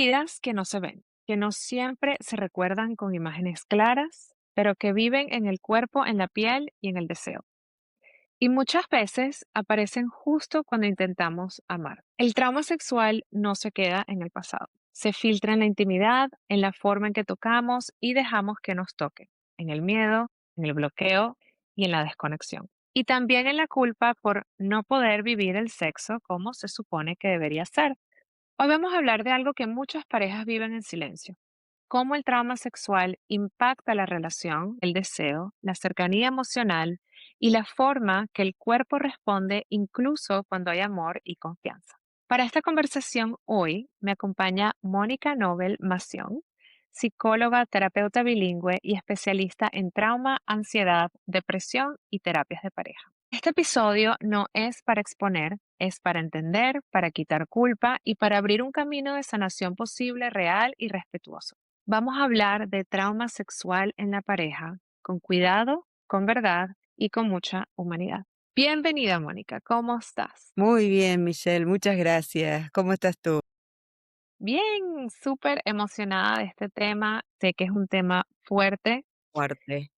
heridas que no se ven, que no siempre se recuerdan con imágenes claras, pero que viven en el cuerpo, en la piel y en el deseo. Y muchas veces aparecen justo cuando intentamos amar. El trauma sexual no se queda en el pasado. Se filtra en la intimidad, en la forma en que tocamos y dejamos que nos toquen, en el miedo, en el bloqueo y en la desconexión. Y también en la culpa por no poder vivir el sexo como se supone que debería ser. Hoy vamos a hablar de algo que muchas parejas viven en silencio: cómo el trauma sexual impacta la relación, el deseo, la cercanía emocional y la forma que el cuerpo responde incluso cuando hay amor y confianza. Para esta conversación hoy me acompaña Mónica Nobel Mación, psicóloga, terapeuta bilingüe y especialista en trauma, ansiedad, depresión y terapias de pareja. Este episodio no es para exponer, es para entender, para quitar culpa y para abrir un camino de sanación posible, real y respetuoso. Vamos a hablar de trauma sexual en la pareja, con cuidado, con verdad y con mucha humanidad. Bienvenida, Mónica, ¿cómo estás? Muy bien, Michelle, muchas gracias. ¿Cómo estás tú? Bien, súper emocionada de este tema. Sé que es un tema fuerte Fuerte.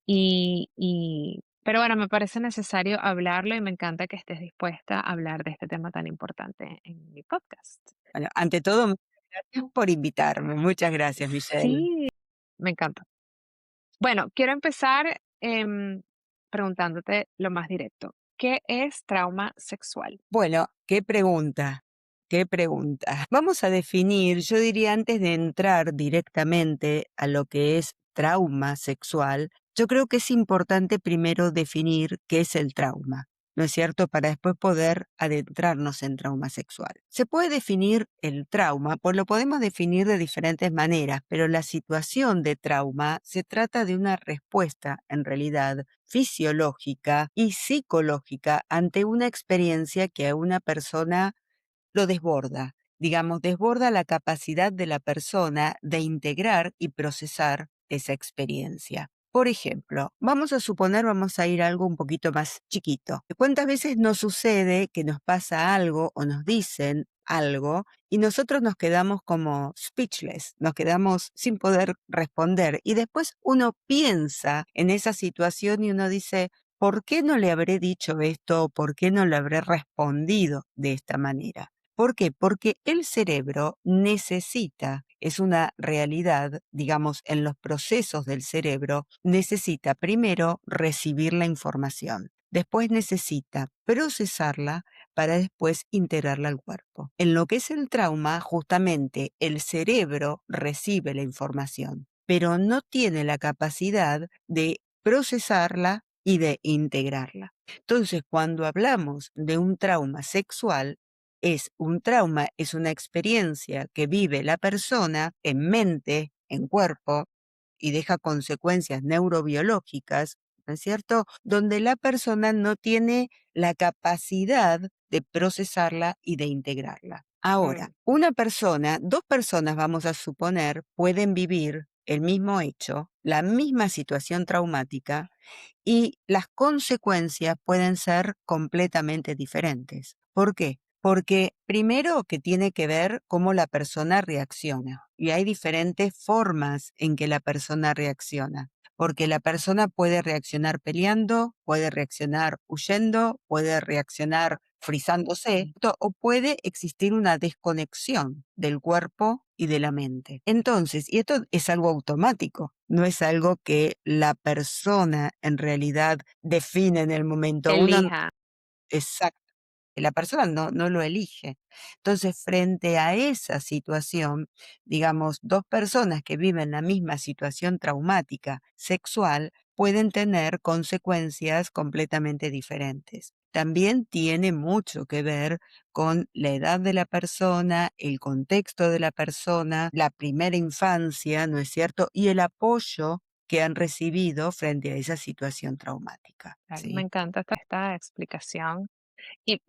pero bueno, me parece necesario hablarlo y me encanta que estés dispuesta a hablar de este tema tan importante en mi podcast. Bueno, ante todo, muchas gracias por invitarme. Muchas gracias, Michelle. Sí, me encanta. Bueno, quiero empezar preguntándote lo más directo. ¿Qué es trauma sexual? Bueno, qué pregunta, qué pregunta. Vamos a definir, yo diría antes de entrar directamente a lo que es trauma sexual, yo creo que es importante primero definir qué es el trauma, ¿no es cierto? Para después poder adentrarnos en trauma sexual. Se puede definir el trauma, pues lo podemos definir de diferentes maneras, pero la situación de trauma se trata de una respuesta, en realidad, fisiológica y psicológica ante una experiencia que a una persona lo desborda. Digamos, desborda la capacidad de la persona de integrar y procesar esa experiencia. Por ejemplo, vamos a ir a algo un poquito más chiquito. ¿Cuántas veces nos sucede que nos pasa algo o nos dicen algo y nosotros nos quedamos como speechless, nos quedamos sin poder responder y después uno piensa en esa situación y uno dice, ¿por qué no le habré dicho esto o por qué no le habré respondido de esta manera? ¿Por qué? Porque el cerebro necesita, es una realidad, digamos, en los procesos del cerebro, necesita primero recibir la información, después necesita procesarla para después integrarla al cuerpo. En lo que es el trauma, justamente el cerebro recibe la información, pero no tiene la capacidad de procesarla y de integrarla. Entonces, cuando hablamos de un trauma sexual, es un trauma, es una experiencia que vive la persona en mente, en cuerpo, y deja consecuencias neurobiológicas, ¿no es cierto? Donde la persona no tiene la capacidad de procesarla y de integrarla. Ahora, Mm, una persona, dos personas, vamos a suponer, pueden vivir el mismo hecho, la misma situación traumática, y las consecuencias pueden ser completamente diferentes. ¿Por qué? Porque primero que tiene que ver cómo la persona reacciona. Y hay diferentes formas en que la persona reacciona. Porque la persona puede reaccionar peleando, puede reaccionar huyendo, puede reaccionar frizándose, o puede existir una desconexión del cuerpo y de la mente. Entonces, y esto es algo automático, no es algo que la persona en realidad define en el momento. Uno, elija. exacto, la persona no lo elige. Entonces, frente a esa situación, digamos, dos personas que viven la misma situación traumática sexual pueden tener consecuencias completamente diferentes. También tiene mucho que ver con la edad de la persona, el contexto de la persona, la primera infancia, ¿no es cierto? Y el apoyo que han recibido frente a esa situación traumática, Claro, me ¿sí? encanta esta explicación. Y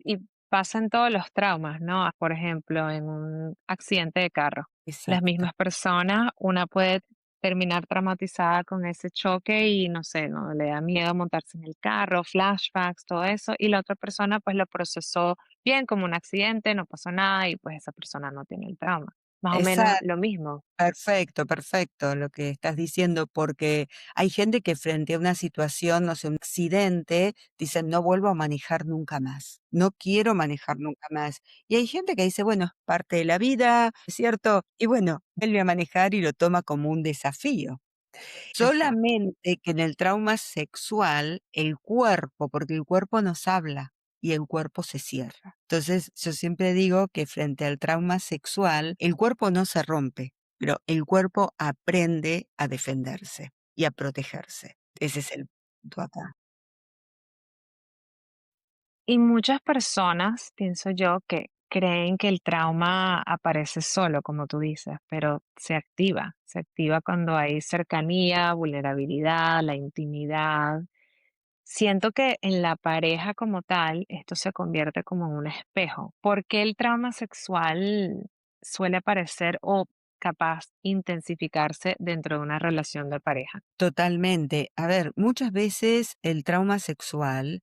pasa en todos los traumas, ¿no? Por ejemplo, en un accidente de carro. Las Exacto. mismas personas, una puede terminar traumatizada con ese choque y no sé, no le da miedo montarse en el carro, flashbacks, todo eso, y la otra persona pues lo procesó bien como un accidente, no pasó nada y pues esa persona no tiene el trauma. más o menos Exacto. lo mismo. Perfecto, perfecto lo que estás diciendo, porque hay gente que frente a una situación, no sé, un accidente, dicen: "No vuelvo a manejar nunca más, no quiero manejar nunca más". Y hay gente que dice: "Bueno, es parte de la vida", ¿cierto? Y bueno, vuelve a manejar y lo toma como un desafío. Exacto. Solamente que en el trauma sexual, el cuerpo, porque el cuerpo nos habla y el cuerpo se cierra. Entonces, yo siempre digo que frente al trauma sexual, el cuerpo no se rompe, pero el cuerpo aprende a defenderse y a protegerse. Ese es el punto acá. Y muchas personas, pienso yo, que creen que el trauma aparece solo, como tú dices, pero se activa cuando hay cercanía, vulnerabilidad, la intimidad. Siento que en la pareja como tal, esto se convierte como en un espejo. ¿Por qué el trauma sexual suele aparecer o capaz intensificarse dentro de una relación de pareja? Totalmente. A ver, muchas veces el trauma sexual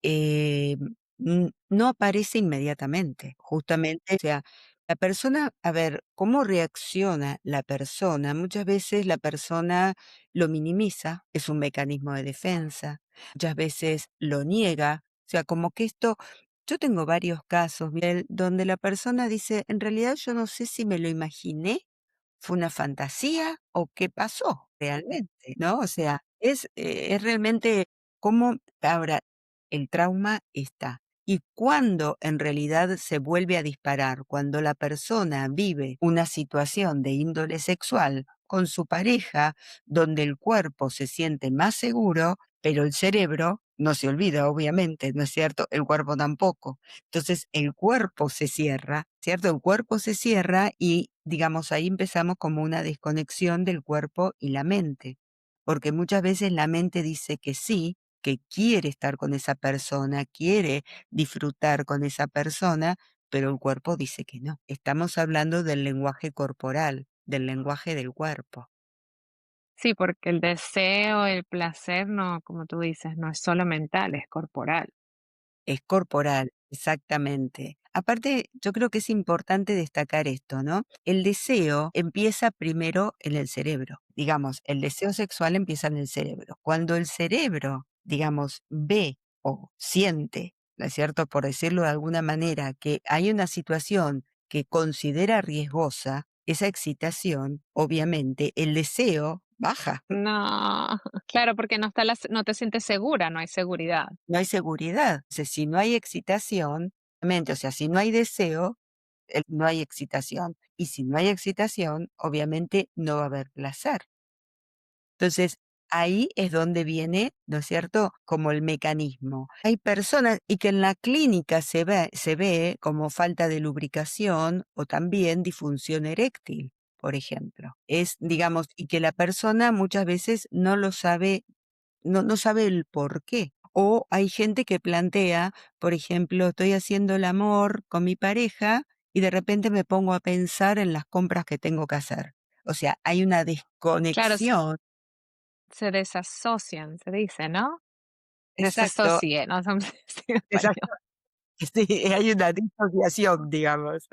eh, no aparece inmediatamente, justamente, o sea, la persona, a ver, cómo reacciona la persona, muchas veces la persona lo minimiza, es un mecanismo de defensa, muchas veces lo niega, o sea, como que esto, yo tengo varios casos, Miguel, donde la persona dice, en realidad yo no sé si me lo imaginé, fue una fantasía o qué pasó realmente, ¿no? O sea, es realmente cómo ahora el trauma está. Y cuando en realidad se vuelve a disparar, cuando la persona vive una situación de índole sexual con su pareja, donde el cuerpo se siente más seguro, pero el cerebro no se olvida, obviamente, ¿no es cierto? El cuerpo tampoco. Entonces el cuerpo se cierra, ¿cierto? El cuerpo se cierra y, digamos, ahí empezamos como una desconexión del cuerpo y la mente, porque muchas veces la mente dice que sí, que quiere estar con esa persona, quiere disfrutar con esa persona, pero el cuerpo dice que no. Estamos hablando del lenguaje corporal, del lenguaje del cuerpo. Sí, porque el deseo, el placer, no, como tú dices, no es solo mental, es corporal. Es corporal, exactamente. Aparte, yo creo que es importante destacar esto, ¿no? El deseo empieza primero en el cerebro. Digamos, el deseo sexual empieza en el cerebro. Cuando el cerebro, digamos, ve o siente, ¿no es cierto? Por decirlo de alguna manera, que hay una situación que considera riesgosa, esa excitación, obviamente, el deseo baja. No, claro, porque no está no te sientes segura, no hay seguridad. No hay seguridad. Entonces, si no hay excitación, mente, o sea, si no hay deseo, no hay excitación. Y si no hay excitación, obviamente no va a haber placer. Entonces, ahí es donde viene, ¿no es cierto?, como el mecanismo. Hay personas y que en la clínica se ve como falta de lubricación o también disfunción eréctil, por ejemplo. Es, digamos, y que la persona muchas veces no lo sabe, no sabe el por qué. O hay gente que plantea, por ejemplo, estoy haciendo el amor con mi pareja y de repente me pongo a pensar en las compras que tengo que hacer. O sea, hay una Claro, desconexión. se desasocian, se dice, ¿no? Exacto, Desasocie, no sé en exacto. español. Sí, hay una disociación, digamos.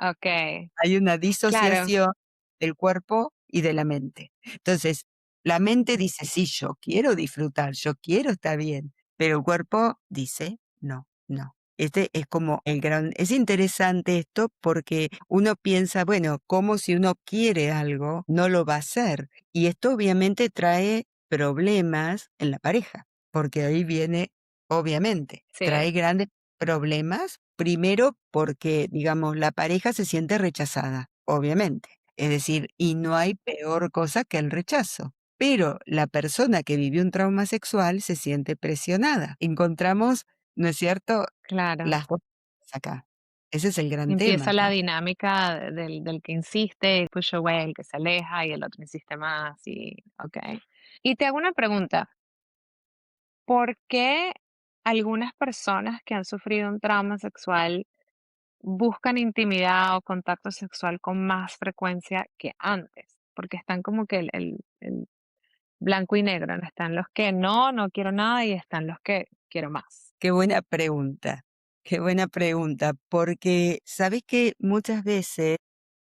Okey, Hay una claro, disociación del cuerpo y de la mente. Entonces, la mente dice: "Sí, yo quiero disfrutar, yo quiero estar bien", pero el cuerpo dice: "No, no". Este es como el gran es interesante esto porque uno piensa, bueno, ¿cómo si uno quiere algo, no lo va a hacer? Y esto obviamente trae problemas en la pareja, porque ahí viene, obviamente, sí, trae grandes problemas, primero porque, digamos, la pareja se siente rechazada, obviamente. Es decir, y no hay peor cosa que el rechazo. Pero la persona que vivió un trauma sexual se siente presionada. Encontramos, ¿no es cierto?, claro. las 2 cosas acá. Ese es el gran tema Empieza la acá. dinámica del que insiste, push away, el que se aleja y el otro insiste más y okey. Y te hago una pregunta, ¿por qué algunas personas que han sufrido un trauma sexual buscan intimidad o contacto sexual con más frecuencia que antes? Porque están como que el blanco y negro, ¿no? Están los que no, no quiero nada y están los que quiero más. Qué buena pregunta, porque, ¿sabés que muchas veces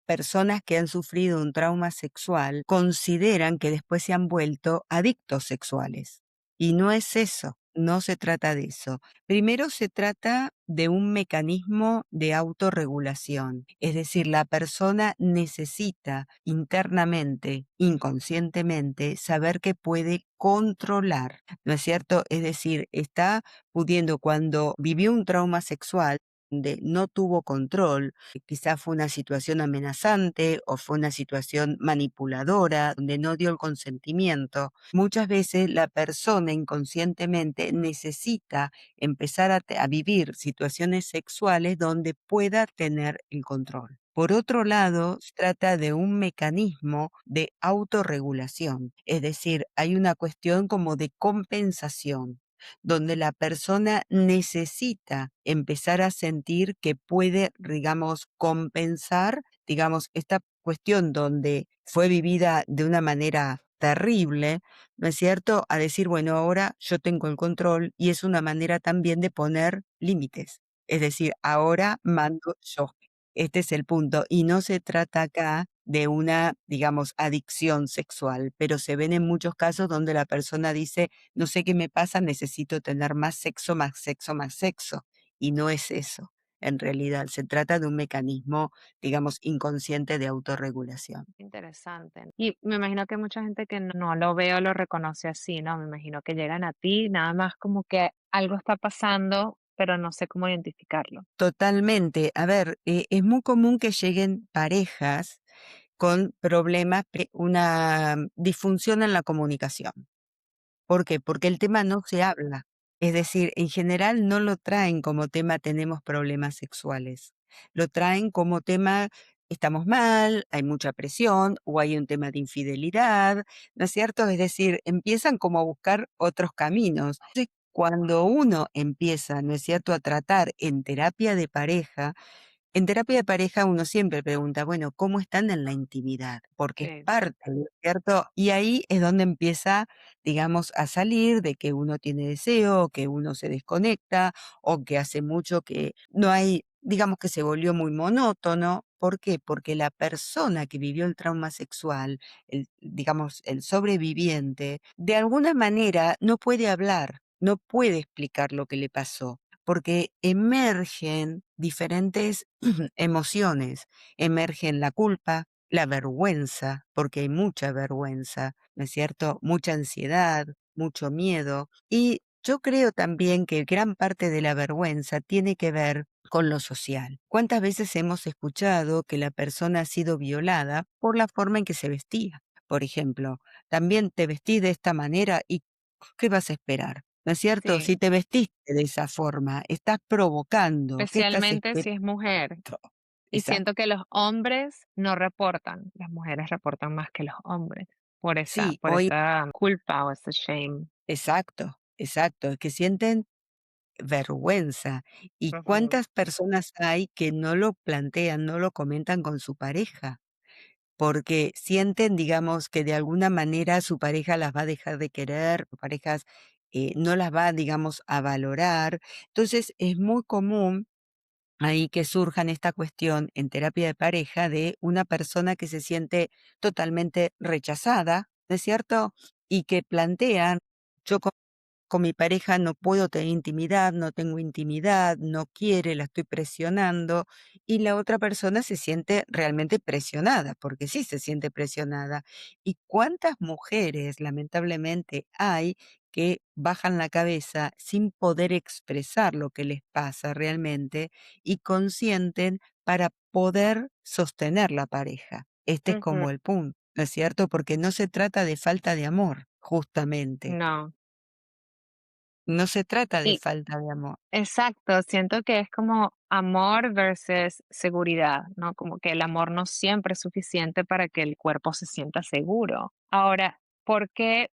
personas que han sufrido un trauma sexual consideran que después se han vuelto adictos sexuales. Y no es eso, no se trata de eso. Primero se trata de un mecanismo de autorregulación, es decir, la persona necesita internamente, inconscientemente, saber que puede controlar, ¿no es cierto? Es decir, está pudiendo cuando vivió un trauma sexual, donde no tuvo control, quizás fue una situación amenazante o fue una situación manipuladora, donde no dio el consentimiento. Muchas veces la persona inconscientemente necesita empezar a vivir situaciones sexuales donde pueda tener el control. Por otro lado, se trata de un mecanismo de autorregulación, es decir, hay una cuestión como de compensación donde la persona necesita empezar a sentir que puede, digamos, compensar, digamos, esta cuestión donde fue vivida de una manera terrible, ¿no es cierto? A decir, bueno, ahora yo tengo el control y es una manera también de poner límites. Es decir, ahora mando yo. Este es el punto. Y no se trata acá de una, digamos, adicción sexual, pero se ven en muchos casos donde la persona dice, no sé qué me pasa, necesito tener más sexo, más sexo, más sexo. Y no es eso. En realidad, se trata de un mecanismo, digamos, inconsciente de autorregulación. Interesante. Y me imagino que mucha gente que no lo ve o lo reconoce así, ¿no? Me imagino que llegan a ti nada más como que algo está pasando, pero no sé cómo identificarlo. Totalmente. A ver, es muy común que lleguen parejas con problemas, una disfunción en la comunicación. ¿Por qué? Porque el tema no se habla. Es decir, en general no lo traen como tema tenemos problemas sexuales. Lo traen como tema estamos mal, hay mucha presión o hay un tema de infidelidad, ¿no es cierto? Es decir, empiezan como a buscar otros caminos. Entonces, cuando uno empieza, ¿no es cierto?, a tratar en terapia de pareja uno siempre pregunta, bueno, ¿cómo están en la intimidad? Porque es Sí. parte, ¿no es cierto? Y ahí es donde empieza, digamos, a salir de que uno tiene deseo, que uno se desconecta o que hace mucho que no hay, digamos que se volvió muy monótono. ¿Por qué? Porque la persona que vivió el trauma sexual, digamos, el sobreviviente, de alguna manera no puede hablar, no puede explicar lo que le pasó porque emergen diferentes emociones, emergen la culpa, la vergüenza, porque hay mucha vergüenza, ¿no es cierto? Mucha ansiedad, mucho miedo. Y yo creo también que gran parte de la vergüenza tiene que ver con lo social. ¿Cuántas veces hemos escuchado que la persona ha sido violada por la forma en que se vestía? Por ejemplo, también te vestís de esta manera y ¿qué vas a esperar? ¿No es cierto? Sí, Si te vestiste de esa forma, estás provocando, ¿qué estás especialmente si esperando? es mujer. Y Exacto. siento que los hombres no reportan, las mujeres reportan más que los hombres Sí, por esa culpa o ese shame. exacto, exacto, es que sienten vergüenza. ¿Y Ujú. cuántas personas hay que no lo plantean, no lo comentan con su pareja? Porque sienten, digamos, que de alguna manera su pareja las va a dejar de querer, sus parejas, no las va, digamos, a valorar. Entonces, es muy común ahí que surjan esta cuestión en terapia de pareja de una persona que se siente totalmente rechazada, ¿no es cierto? Y que plantean, yo con mi pareja no puedo tener intimidad, no tengo intimidad, no quiere, la estoy presionando, y la otra persona se siente realmente presionada, porque sí se siente presionada. ¿Y cuántas mujeres, lamentablemente, hay que bajan la cabeza sin poder expresar lo que les pasa realmente y consienten para poder sostener la pareja? Este es Ujú. como el punto, ¿no es cierto? Porque no se trata de falta de amor, justamente. No. No se trata de Y falta de amor. exacto, siento que es como amor versus seguridad, ¿no? Como que el amor no siempre es suficiente para que el cuerpo se sienta seguro. Ahora, ¿por qué?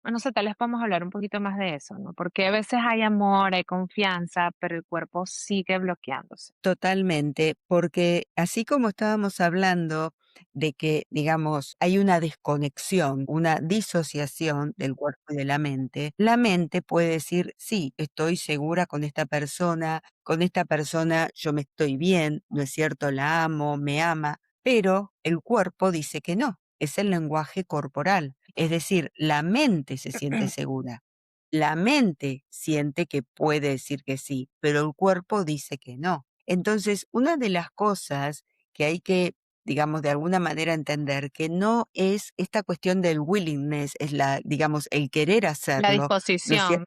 No sé, tal vez podemos hablar un poquito más de eso, ¿no? Porque a veces hay amor, hay confianza, pero el cuerpo sigue bloqueándose. Totalmente, porque así como estábamos hablando de que, digamos, hay una desconexión, una disociación del cuerpo y de la mente puede decir, sí, estoy segura con esta persona yo me estoy bien, ¿no es cierto? La amo, me ama, pero el cuerpo dice que no, es el lenguaje corporal. Es decir, la mente se siente segura. La mente siente que puede decir que sí, pero el cuerpo dice que no. Entonces, una de las cosas que hay que, digamos, de alguna manera entender que no es esta cuestión del willingness, es la, digamos, el querer La hacerlo, ¿no es disposición, cierto?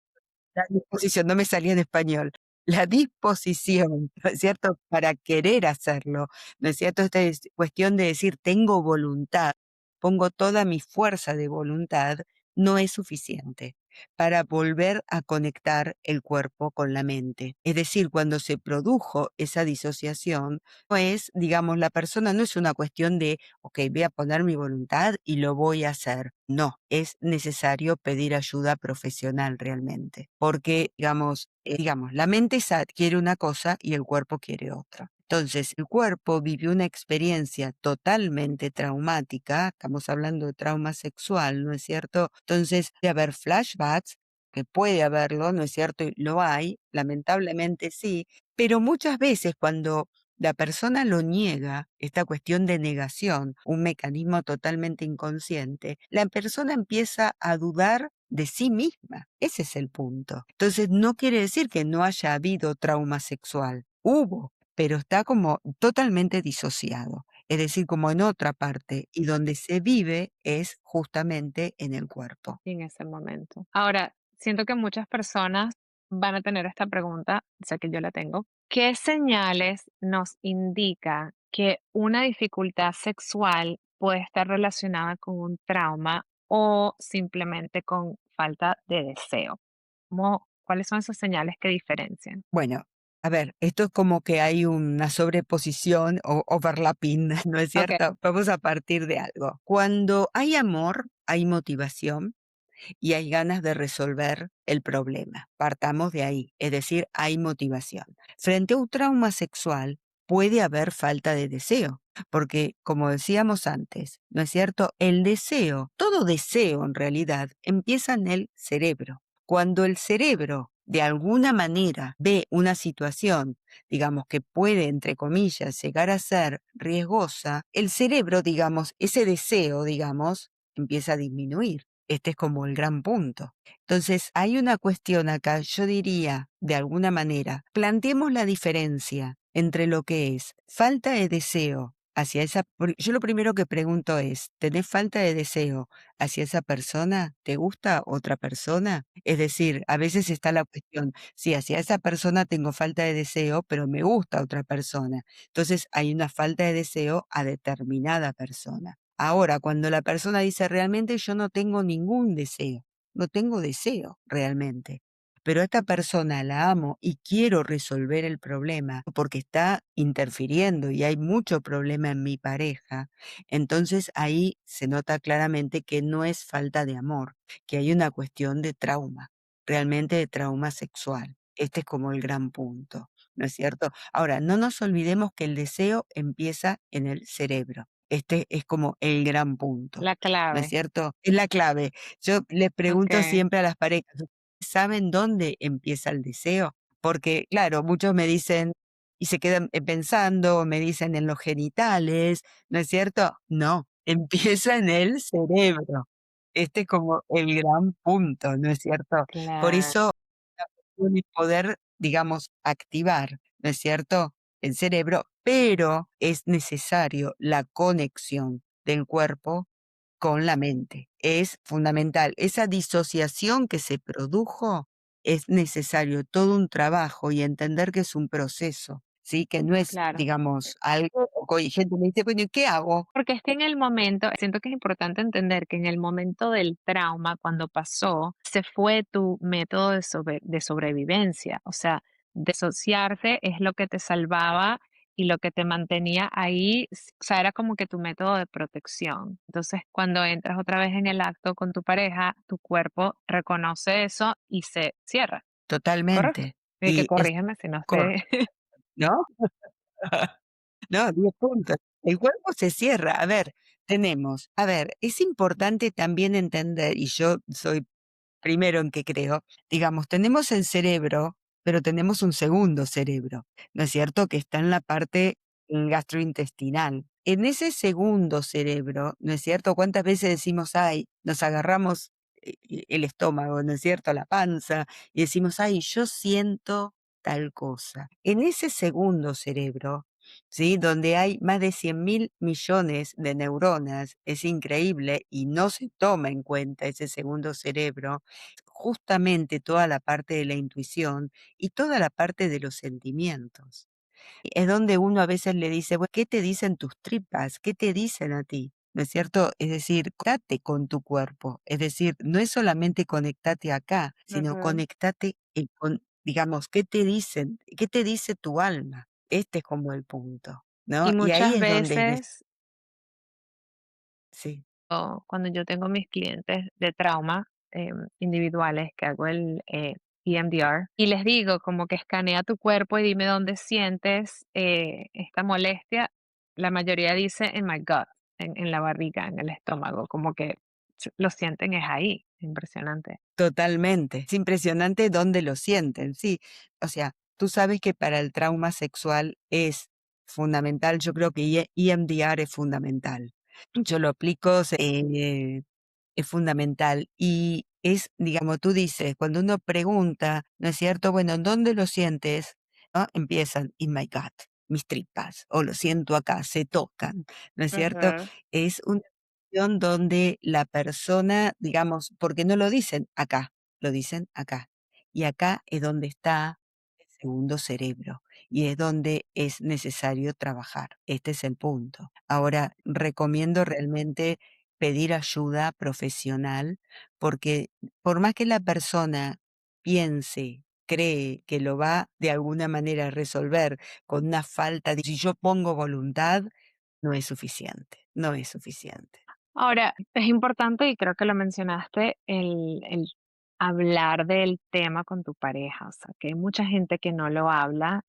La disposición, no me salía en español. La disposición, ¿no es cierto?, para querer hacerlo, ¿no es cierto? Esta es cuestión de decir: "Tengo voluntad, pongo toda mi fuerza de voluntad", no es suficiente para volver a conectar el cuerpo con la mente. Es decir, cuando se produjo esa disociación, no es, digamos, la persona no es una cuestión de: "Okey, voy a poner mi voluntad y lo voy a hacer". No, es necesario pedir ayuda profesional realmente, porque, digamos, la mente quiere una cosa y el cuerpo quiere otra. Entonces, el cuerpo vivió una experiencia totalmente traumática, estamos hablando de trauma sexual, ¿no es cierto? Entonces, de haber flashbacks, que puede haberlo, ¿no es cierto? Y lo hay, lamentablemente sí, pero muchas veces cuando la persona lo niega, esta cuestión de negación, un mecanismo totalmente inconsciente, la persona empieza a dudar de sí misma. Ese es el punto. Entonces, no quiere decir que no haya habido trauma sexual. Hubo, pero está como totalmente disociado. Es decir, como en otra parte, y donde se vive es justamente en el cuerpo. en ese momento. Ahora, siento que muchas personas van a tener esta pregunta, sé que yo la tengo. ¿Qué señales nos indica que una dificultad sexual puede estar relacionada con un trauma o simplemente con falta de deseo? ¿Cuáles son esas señales que diferencian? Bueno, a ver, esto es como que hay una sobreposición o overlapping, ¿no es Ok, cierto? Vamos a partir de algo. Cuando hay amor, hay motivación y hay ganas de resolver el problema. Partamos de ahí, es decir, hay motivación. Frente a un trauma sexual puede haber falta de deseo, porque como decíamos antes, ¿no es cierto? El deseo, todo deseo en realidad, empieza en el cerebro. Cuando el cerebro de alguna manera ve una situación, digamos, que puede, entre comillas, llegar a ser riesgosa, el cerebro, digamos, ese deseo, digamos, empieza a disminuir. Este es como el gran punto. Entonces, hay una cuestión acá, yo diría, de alguna manera, planteemos la diferencia entre lo que es falta de deseo hacia yo lo primero que pregunto es, ¿tenés falta de deseo hacia esa persona? ¿Te gusta otra persona? Es decir, a veces está la cuestión, sí, hacia esa persona tengo falta de deseo, pero me gusta otra persona. Entonces, hay una falta de deseo a determinada persona. Ahora, cuando la persona dice realmente yo no tengo ningún deseo, no tengo deseo realmente, pero a esta persona la amo y quiero resolver el problema porque está interfiriendo y hay mucho problema en mi pareja, entonces ahí se nota claramente que no es falta de amor, que hay una cuestión de trauma, realmente de trauma sexual. Este es como el gran punto, ¿no es cierto? Ahora, no nos olvidemos que el deseo empieza en el cerebro. Este es como el gran punto, la ¿no es clave. cierto? Es la clave. Yo les pregunto Ok. siempre a las parejas, ¿saben dónde empieza el deseo? Porque, claro, muchos me dicen y se quedan, pensando, me dicen en los genitales, ¿no es cierto? No, empieza en el cerebro. Este es como el gran punto, ¿no es cierto? Por Claro, eso la cuestión es poder, digamos, activar, ¿no es cierto?, el cerebro, pero es necesario la conexión del cuerpo con la mente. Es fundamental. Esa disociación que se produjo, es necesario todo un trabajo y entender que es un proceso, ¿sí? Que no es, claro. digamos, algo y gente me dice: "Bueno, ¿y qué hago?". Porque es que en el momento, siento que es importante entender que en el momento del trauma, cuando pasó, se fue tu método de sobrevivencia. O sea, disociarte es lo que te salvaba y lo que te mantenía ahí, o sea, era como que tu método de protección. Entonces, cuando entras otra vez en el acto con tu pareja, tu cuerpo reconoce eso y se cierra, ¿correcto? Totalmente. Y que Y es corrígeme si no cor estoy. ¿no? No, 10 puntos. El cuerpo se cierra. A ver, es importante también entender, y yo soy primero en que creo, digamos, tenemos el cerebro, pero tenemos un segundo cerebro, ¿no es cierto? Que está en la parte gastrointestinal. en ese segundo cerebro, ¿no es cierto? ¿Cuántas veces decimos, ay, nos agarramos el estómago, ¿no es cierto? La panza, y decimos, ay, yo siento tal cosa. En ese segundo cerebro, ¿sí? Donde hay más de 100.000 millones de neuronas, es increíble, y no se toma en cuenta ese segundo cerebro, justamente toda la parte de la intuición y toda la parte de los sentimientos. Es donde uno a veces le dice: "Bue ¿qué te dicen tus tripas? ¿Qué te dicen a ti?", ¿no es cierto? Es decir, conectate con tu cuerpo, es decir, no es solamente conectate acá, sino Ujú. conectate, con, digamos, ¿qué te dicen? ¿Qué te dice tu alma? Este es como el punto, ¿no? Y Y ahí muchas es donde veces, sí, cuando yo tengo mis clientes de trauma, individuales, que hago el EMDR, y les digo como que escanea tu cuerpo y dime dónde sientes esta molestia, la mayoría dice en my gut, en la barriga, en el estómago, como que lo sienten es ahí, impresionante. totalmente. Es impresionante dónde lo sienten, sí. O sea, tú sabes que para el trauma sexual es fundamental, yo creo que EMDR es fundamental. Yo lo aplico, es fundamental. Y es, digamos, tú dices, cuando uno pregunta, ¿no es cierto? Bueno, ¿en dónde lo sientes? ¿No? Empiezan, in my gut, mis tripas, o lo siento acá, se tocan, ¿no es cierto? Ujú. Es una cuestión donde la persona, digamos, porque no lo dicen acá, lo dicen acá. Y acá es donde está el segundo cerebro y es donde es necesario trabajar. Este es el punto. Ahora, recomiendo realmente pedir ayuda profesional, porque por más que la persona piense, cree que lo va de alguna manera a resolver con una falta de si yo pongo voluntad, no es suficiente, no es suficiente. Ahora, es importante, y creo que lo mencionaste, el hablar del tema con tu pareja. O sea, que hay mucha gente que no lo habla.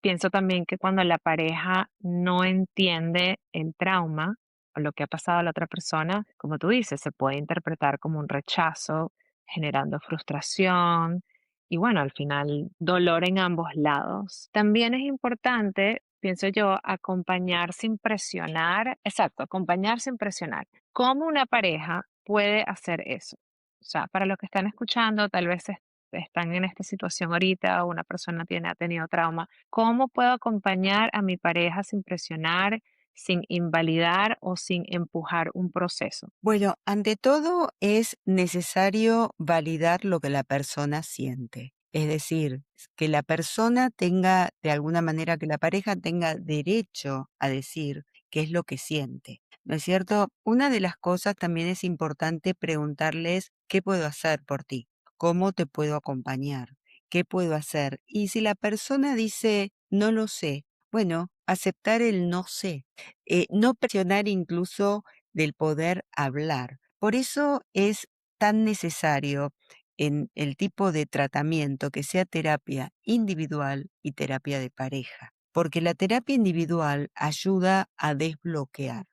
Pienso también que cuando la pareja no entiende el trauma o lo que ha pasado a la otra persona, como tú dices, se puede interpretar como un rechazo, generando frustración y bueno, al final dolor en ambos lados. También es importante, pienso yo, acompañar sin presionar, exacto, acompañar sin presionar. ¿Cómo una pareja puede hacer eso? O sea, para los que están escuchando, tal vez están en esta situación ahorita o una persona ha tenido trauma. ¿Cómo puedo acompañar a mi pareja sin presionar, sin invalidar o sin empujar un proceso? Bueno, ante todo es necesario validar lo que la persona siente. Es decir, que la persona tenga, de alguna manera, que la pareja tenga derecho a decir qué es lo que siente. ¿No es cierto? Una de las cosas también es importante preguntarles qué puedo hacer por ti, cómo te puedo acompañar, qué puedo hacer. Y si la persona dice no lo sé, bueno, aceptar el no sé. No presionar incluso del poder hablar. Por eso es tan necesario en el tipo de tratamiento que sea terapia individual y terapia de pareja, porque la terapia individual ayuda a desbloquear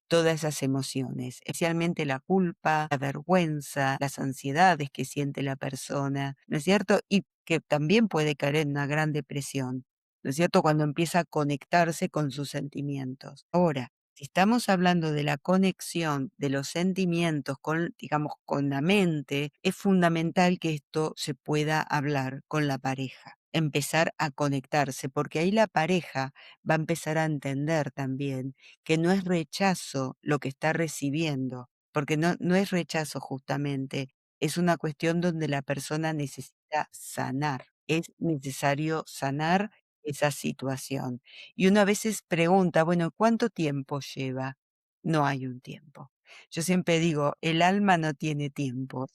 todas esas emociones, especialmente la culpa, la vergüenza, las ansiedades que siente la persona, ¿no es cierto? Y que también puede caer en una gran depresión, ¿no es cierto? Cuando empieza a conectarse con sus sentimientos. Ahora, si estamos hablando de la conexión de los sentimientos con, digamos, con la mente, es fundamental que esto se pueda hablar con la pareja, empezar a conectarse, porque ahí la pareja va a empezar a entender también que no es rechazo lo que está recibiendo, porque no es rechazo justamente, es una cuestión donde la persona necesita sanar, es necesario sanar esa situación. Y uno a veces pregunta, bueno, ¿cuánto tiempo lleva? No hay un tiempo. Yo siempre digo, el alma no tiene tiempo,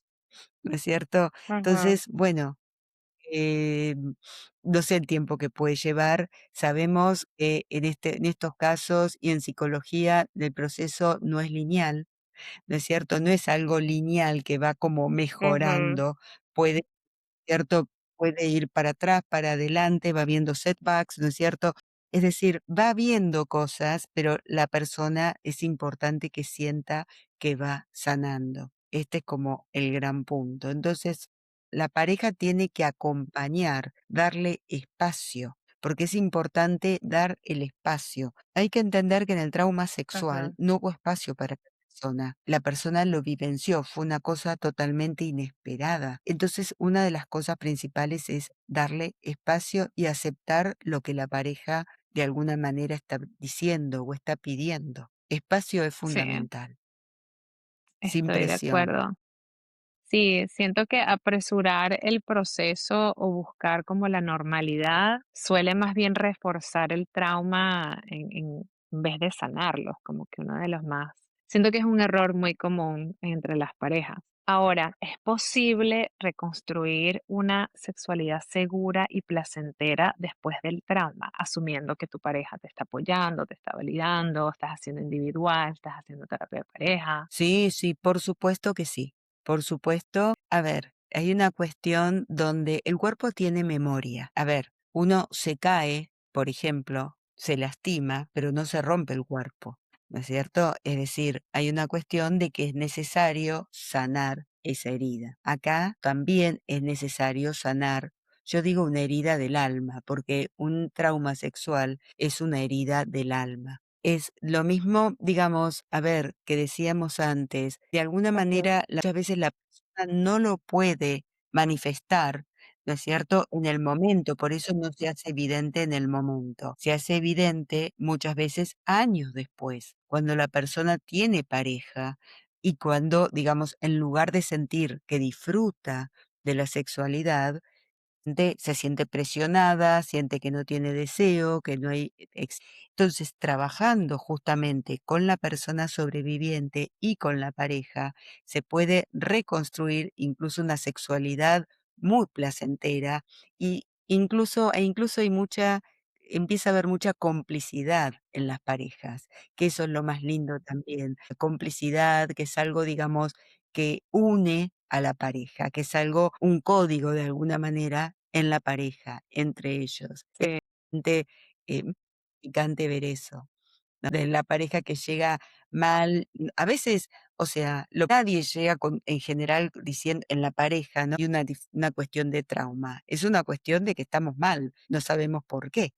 ¿no es cierto? Ujú, Entonces, bueno, Em, no sé el tiempo que puede llevar. Sabemos que en estos casos y en psicología el proceso no es lineal, ¿no es cierto? No es algo lineal que va como ujú. mejorando, puede, ¿cierto? Puede ir para atrás, para adelante, va viendo setbacks, ¿no es cierto? Es decir, va viendo cosas, pero la persona es importante que sienta que va sanando. Este es como el gran punto. Entonces, la pareja tiene que acompañar, darle espacio, porque es importante dar el espacio. Hay que entender que en el trauma sexual Ajá, no hubo espacio para la persona lo vivenció, fue una cosa totalmente inesperada. Entonces, una de las cosas principales es darle espacio y aceptar lo que la pareja de alguna manera está diciendo o está pidiendo. Espacio es sí, fundamental, sin estoy de presión. acuerdo. Sí, siento que apresurar el proceso o buscar como la normalidad suele más bien reforzar el trauma en vez de sanarlo, como que uno de los más. Siento que es un error muy común entre las parejas. Ahora, ¿es posible reconstruir una sexualidad segura y placentera después del trauma, asumiendo que tu pareja te está apoyando, te está validando, estás haciendo individual, estás haciendo terapia de pareja? Sí, sí, por supuesto que sí. Por supuesto, a ver, hay una cuestión donde el cuerpo tiene memoria. A ver, uno se cae, por ejemplo, se lastima, pero no se rompe el cuerpo, ¿no es cierto? Es decir, hay una cuestión de que es necesario sanar esa herida. Acá también es necesario sanar, yo digo una herida del alma, porque un trauma sexual es una herida del alma. Es lo mismo, digamos, a ver, que decíamos antes, de alguna Ujú. manera, muchas veces la persona no lo puede manifestar, ¿no es cierto?, en el momento, por eso no se hace evidente en el momento. Se hace evidente muchas veces años después, cuando la persona tiene pareja y cuando, digamos, en lugar de sentir que disfruta de la sexualidad, se siente presionada, siente que no tiene deseo, que no hay entonces, trabajando justamente con la persona sobreviviente y con la pareja, se puede reconstruir incluso una sexualidad muy placentera y incluso hay mucha empieza a haber mucha complicidad en las parejas, que eso es lo más lindo también. La complicidad, que es algo, digamos, que une a la pareja, que es algo un código de alguna manera en la pareja, entre ellos. Es Sí, bastante, picante ver eso, ¿no? De la pareja que llega mal, a veces, o sea, lo nadie llega con en general diciendo en la pareja, no hay una cuestión de trauma, es una cuestión de que estamos mal, no sabemos por qué.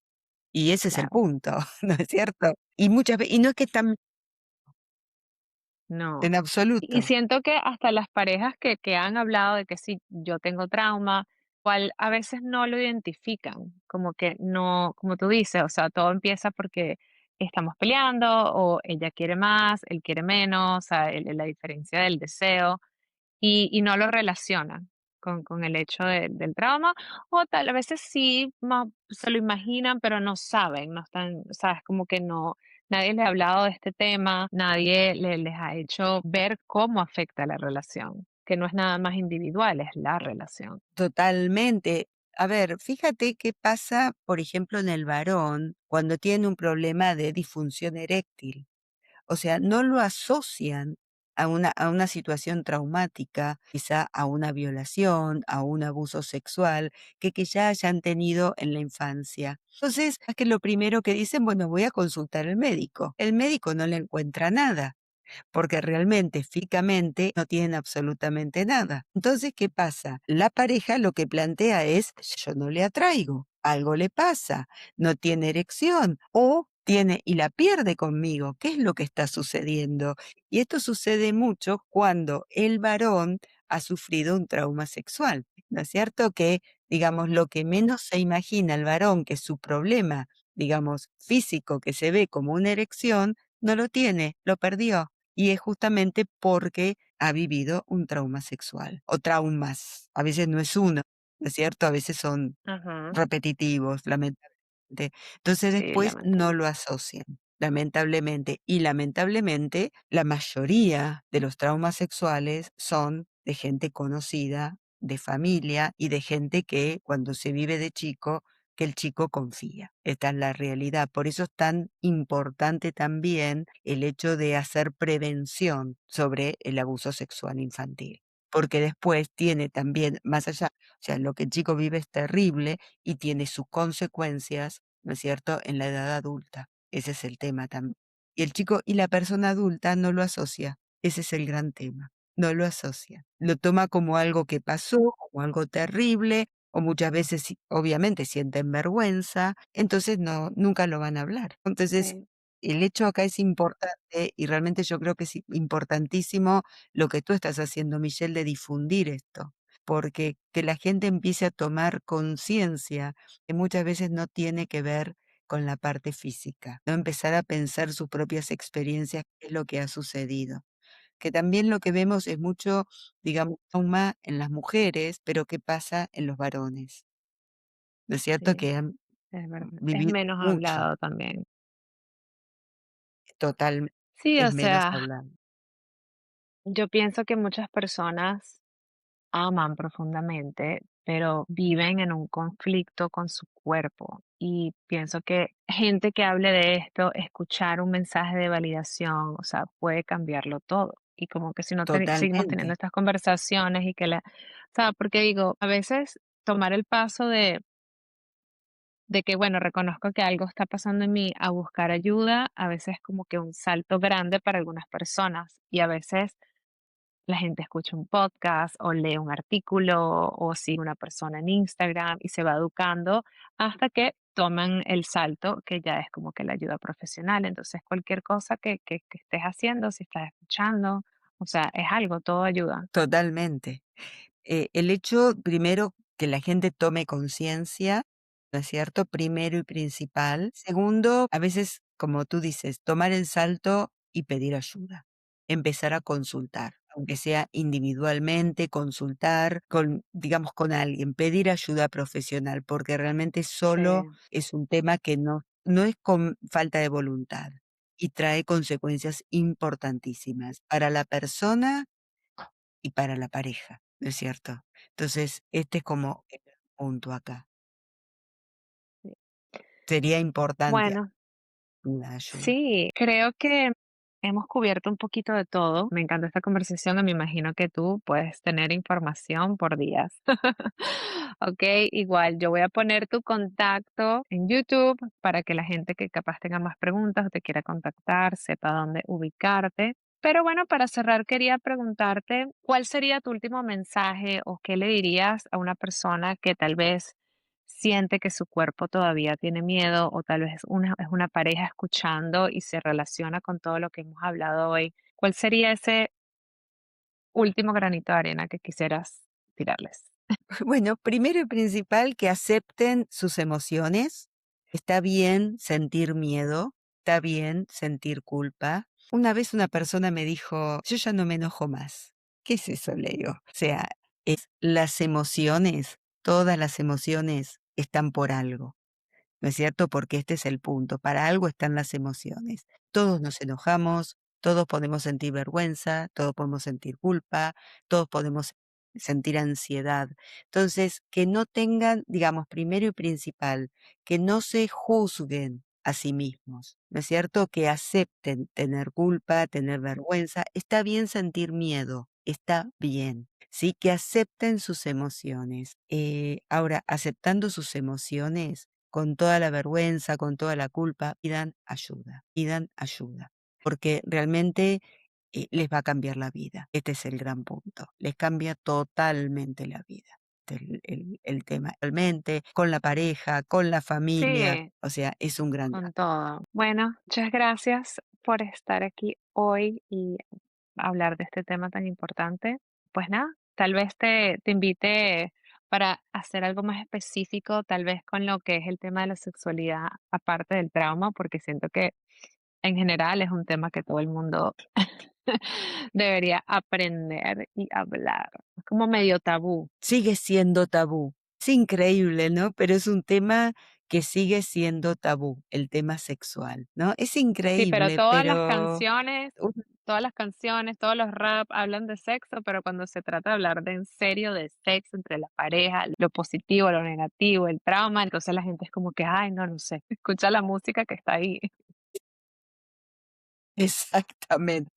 Y ese es el claro. punto, ¿no es cierto? Y muchas veces y no es que están No. en Y absoluto. siento que hasta las parejas que han hablado de que sí, yo tengo trauma, cual a veces no lo identifican, como que no, como tú dices, o sea, todo empieza porque estamos peleando o ella quiere más, él quiere menos, o sea, la diferencia del deseo y no lo relacionan con el hecho del trauma, o tal a veces sí se lo imaginan, pero no saben, no están, sabes, como que no, nadie les ha hablado de este tema, nadie les ha hecho ver cómo afecta la relación, que no es nada más individual, es la relación. Totalmente. A ver, fíjate qué pasa, por ejemplo, en el varón cuando tiene un problema de disfunción eréctil. O sea, no lo asocian a una situación traumática, quizá a una violación, a un abuso sexual, que ya hayan tenido en la infancia. Entonces, es que lo primero que dicen, bueno, voy a consultar al médico. El médico no le encuentra nada porque realmente físicamente no tienen absolutamente nada. Entonces, ¿qué pasa? La pareja lo que plantea es, yo no le atraigo, algo le pasa, no tiene erección o tiene y la pierde conmigo. ¿Qué es lo que está sucediendo? Y esto sucede mucho cuando el varón ha sufrido un trauma sexual. ¿No es cierto que, digamos, lo que menos se imagina el varón, que su problema, digamos, físico, que se ve como una erección, no lo tiene, lo perdió? Y es justamente porque ha vivido un trauma sexual o traumas. A veces no es uno, ¿no es cierto? A veces son Ajá. repetitivos, lamentablemente. Entonces Sí, después no lo lamentablemente. asocian, lamentablemente. Y lamentablemente la mayoría de los traumas sexuales son de gente conocida, de familia y de gente que cuando se vive de chico que el chico confía. Esta es la realidad. Por eso es tan importante también el hecho de hacer prevención sobre el abuso sexual infantil. Porque después tiene también, más allá, o sea, lo que el chico vive es terrible y tiene sus consecuencias, ¿no es cierto?, en la edad adulta. Ese es el tema también. Y el chico y la persona adulta no lo asocia. Ese es el gran tema. No lo asocia. Lo toma como algo que pasó, como algo terrible, o muchas veces, obviamente, sienten vergüenza, entonces nunca lo van a hablar. Entonces, Sí, el hecho acá es importante y realmente yo creo que es importantísimo lo que tú estás haciendo, Michelle, de difundir esto, porque que la gente empiece a tomar conciencia que muchas veces no tiene que ver con la parte física, no empezar a pensar sus propias experiencias, qué es lo que ha sucedido. Que también lo que vemos es mucho, digamos, trauma en las mujeres, pero ¿qué pasa en los varones? ¿No es cierto? sí, Que han es verdad. Es vivido menos mucho, hablado también. total, Sí, es o menos sea, hablado. yo pienso que muchas personas aman profundamente, pero viven en un conflicto con su cuerpo. Y pienso que gente que hable de esto, escuchar un mensaje de validación, o sea, puede cambiarlo todo. Y como que si no seguimos teniendo Totalmente, estas conversaciones y que o sea, porque digo, a veces tomar el paso de que, bueno, reconozco que algo está pasando en mí a buscar ayuda, a veces es como que un salto grande para algunas personas y a veces la gente escucha un podcast o lee un artículo o sigue una persona en Instagram y se va educando hasta que toman el salto que ya es como que la ayuda profesional. Entonces, cualquier cosa que estés haciendo, si estás escuchando, o sea, es algo, todo ayuda. totalmente. El hecho, primero, que la gente tome conciencia, ¿no es cierto? Primero y principal. Segundo, a veces, como tú dices, tomar el salto y pedir ayuda. Empezar a consultar, aunque sea individualmente, consultar con, digamos, con alguien, pedir ayuda profesional, porque realmente Sí, solo es un tema que no es con falta de voluntad y trae consecuencias importantísimas para la persona y para la pareja, ¿no es cierto? Entonces, este es como el punto acá. sí. Sería importante Bueno, la ayuda. sí, creo que hemos cubierto un poquito de todo. Me encantó esta conversación y me imagino que tú puedes tener información por días. Ok, igual yo voy a poner tu contacto en YouTube para que la gente que capaz tenga más preguntas o te quiera contactar sepa dónde ubicarte. Pero bueno, para cerrar quería preguntarte, ¿cuál sería tu último mensaje o qué le dirías a una persona que tal vez siente que su cuerpo todavía tiene miedo o tal vez es una pareja escuchando y se relaciona con todo lo que hemos hablado hoy? ¿Cuál sería ese último granito de arena que quisieras tirarles? Bueno, primero y principal, que acepten sus emociones. Está bien sentir miedo, está bien sentir culpa. Una vez una persona me dijo, yo ya no me enojo más. ¿Qué es eso, Leo? O sea, es las emociones, todas las emociones están por algo. ¿No es cierto? Porque este es el punto. Para algo están las emociones. Todos nos enojamos, todos podemos sentir vergüenza, todos podemos sentir culpa, todos podemos sentir ansiedad. Entonces, que no tengan, digamos, primero y principal, que no se juzguen a sí mismos, ¿no es cierto? Que acepten tener culpa, tener vergüenza. Está bien sentir miedo, está bien. Sí, que acepten sus emociones. Ahora, aceptando sus emociones, con toda la vergüenza, con toda la culpa, pidan ayuda, porque realmente les va a cambiar la vida. Este es el gran punto. Les cambia totalmente la vida. El tema, realmente, con la pareja, con la familia, Sí, o sea, es un gran con cambio. todo. Bueno, muchas gracias por estar aquí hoy y hablar de este tema tan importante. Pues nada, tal vez te invite para hacer algo más específico, tal vez con lo que es el tema de la sexualidad, aparte del trauma, porque siento que en general es un tema que todo el mundo debería aprender y hablar. Es como medio tabú. Sigue siendo tabú. Es increíble, ¿no? Pero es un tema que sigue siendo tabú, el tema sexual, ¿no? Es Sí, pero increíble, pero todas las canciones, todos los rap hablan de sexo, pero cuando se trata de hablar de en serio de sexo entre la pareja, lo positivo, lo negativo, el trauma, entonces la gente es como que, ay, no, no sé, escucha la música que está ahí. exactamente.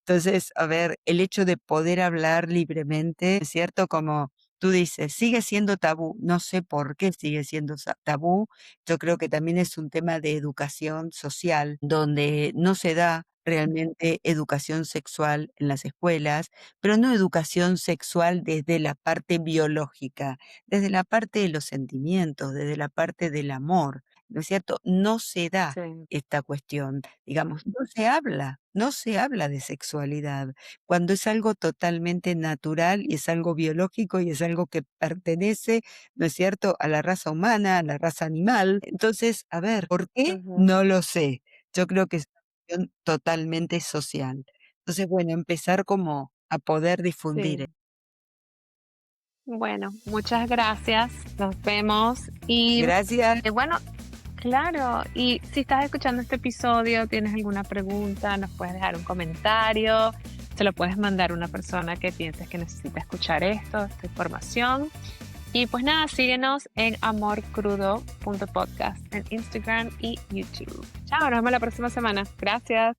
Entonces, a ver, el hecho de poder hablar libremente, ¿es cierto? Como tú dices, sigue siendo tabú. No sé por qué sigue siendo tabú. Yo creo que también es un tema de educación social, donde no se da realmente educación sexual en las escuelas, pero no educación sexual desde la parte biológica, desde la parte de los sentimientos, desde la parte del amor, ¿no es cierto? No se da Sí, esta cuestión, digamos, no se habla de sexualidad, cuando es algo totalmente natural y es algo biológico y es algo que pertenece, ¿no es cierto?, a la raza humana, a la raza animal. Entonces, a ver, ¿por qué? ujú, No lo sé. Yo creo que es una cuestión totalmente social. Entonces, bueno, empezar como a poder difundir. sí. Bueno, muchas gracias. Nos vemos. Y Gracias. bueno, claro. Y si estás escuchando este episodio, tienes alguna pregunta, nos puedes dejar un comentario. Se lo puedes mandar a una persona que pienses que necesita escuchar esta información. Y pues nada, síguenos en amorcrudo.podcast en Instagram y YouTube. Chao, nos vemos la próxima semana. Gracias.